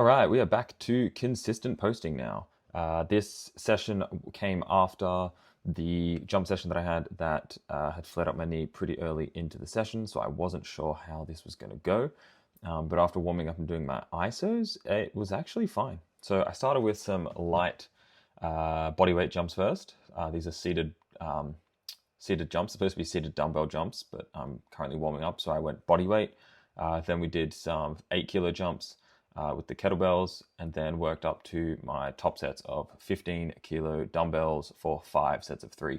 All right, we are back to consistent posting now. This session came after the jump session that I had that had flared up my knee pretty early into the session, so I wasn't sure how this was going to go. But after warming up and doing my ISOs, it was actually fine. So I started with some light body weight jumps first. These are seated jumps, supposed to be seated dumbbell jumps, but I'm currently warming up, so I went body weight. Then we did some 8 kilo jumps with the kettlebells, and then worked up to my top sets of 15 kilo dumbbells for 5 sets of 3.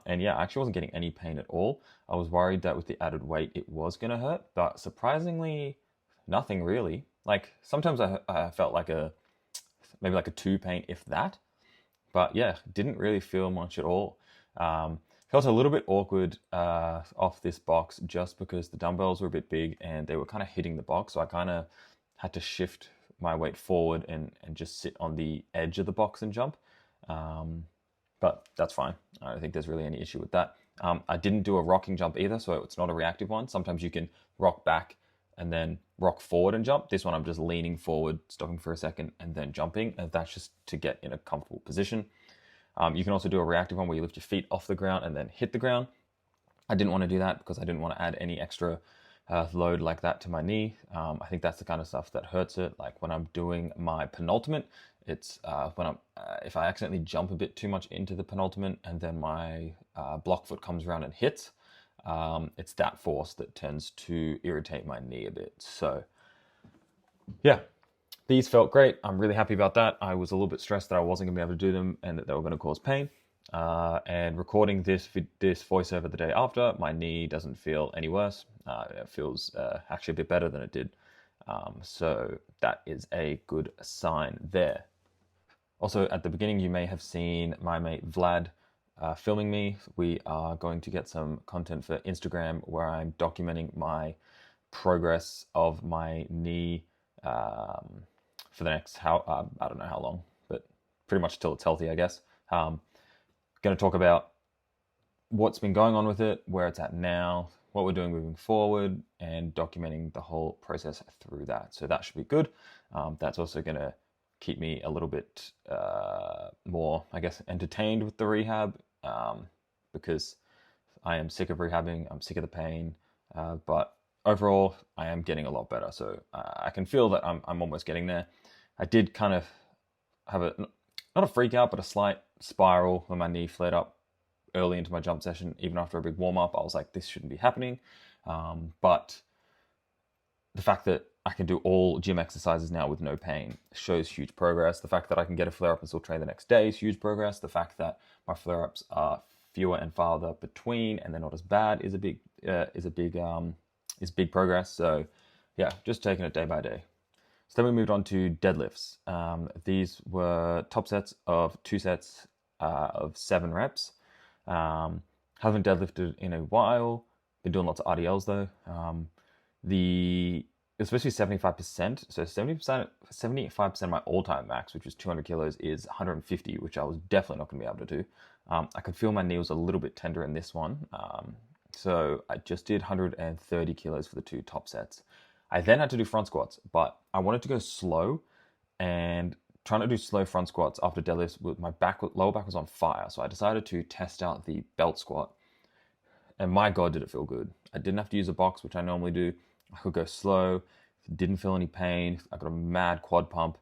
And yeah, I actually wasn't getting any pain at all. I was worried that with the added weight it was going to hurt, but surprisingly, nothing really. Like sometimes I felt like maybe like a 2 pain, if that. But yeah, didn't really feel much at all. Felt a little bit awkward off this box just because the dumbbells were a bit big and they were kind of hitting the box. So I kind of had to shift my weight forward and just sit on the edge of the box and jump. But that's fine. I don't think there's really any issue with that. I didn't do a rocking jump either, so it's not a reactive one. Sometimes you can rock back and then rock forward and jump. This one I'm just leaning forward, stopping for a second, and then jumping. And that's just to get in a comfortable position. You can also do a reactive one where you lift your feet off the ground and then hit the ground. I didn't want to do that because I didn't want to add any extra load like that to my knee. I think that's the kind of stuff that hurts it. Like when I'm doing my penultimate, it's if I accidentally jump a bit too much into the penultimate and then my block foot comes around and hits, it's that force that tends to irritate my knee a bit. So yeah, these felt great. I'm really happy about that. I was a little bit stressed that I wasn't going to be able to do them and that they were going to cause pain. And recording this voiceover the day after, my knee doesn't feel any worse. It feels actually a bit better than it did. So that is a good sign there. Also, at the beginning, you may have seen my mate Vlad filming me. We are going to get some content for Instagram where I'm documenting my progress of my knee for the next I don't know how long, but pretty much till it's healthy, I guess. Going to talk about what's been going on with it, where it's at now, what we're doing moving forward, and documenting the whole process through that. So that should be good. That's also going to keep me a little bit more, I guess, entertained with the rehab, because I am sick of rehabbing. I'm sick of the pain, but overall, I am getting a lot better. So I can feel that I'm almost getting there. I did kind of have not a freak out, but a slight spiral when my knee flared up early into my jump session. Even after a big warm up, I was like, this shouldn't be happening. But the fact that I can do all gym exercises now with no pain shows huge progress. The fact that I can get a flare up and still train the next day is huge progress. The fact that my flare ups are fewer and farther between and they're not as bad is big progress. So yeah, just taking it day by day. So then we moved on to deadlifts. These were top sets of 2 sets of 7 reps. Haven't deadlifted in a while. Been doing lots of RDLs though. Especially 75%. So 75% of my all-time max, which was 200 kilos, is 150, which I was definitely not going to be able to do. I could feel my knee was a little bit tender in this one. So I just did 130 kilos for the 2 top sets. I then had to do front squats, but I wanted to go slow, and trying to do slow front squats after deadlifts with my lower back was on fire. So I decided to test out the belt squat, and my God, did it feel good. I didn't have to use a box, which I normally do. I could go slow, didn't feel any pain. I got a mad quad pump.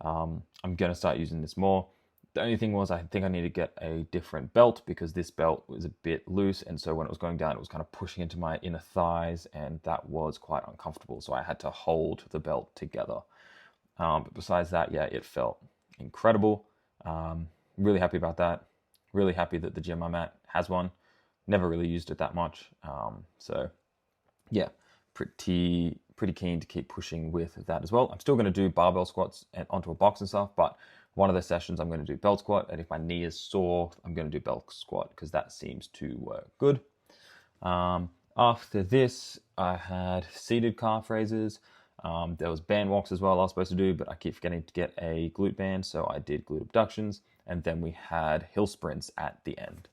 I'm going to start using this more. The only thing was I think I need to get a different belt because this belt was a bit loose, and so when it was going down, it was kind of pushing into my inner thighs, and that was quite uncomfortable. So I had to hold the belt together. But besides that, yeah, it felt incredible. Really happy about that. Really happy that the gym I'm at has one. Never really used it that much. So yeah, pretty keen to keep pushing with that as well. I'm still going to do barbell squats and onto a box and stuff, but one of the sessions I'm going to do belt squat, and if my knee is sore, I'm going to do belt squat because that seems to work good. After this, I had seated calf raises. There was band walks as well I was supposed to do, but I keep forgetting to get a glute band, so I did glute abductions, and then we had hill sprints at the end.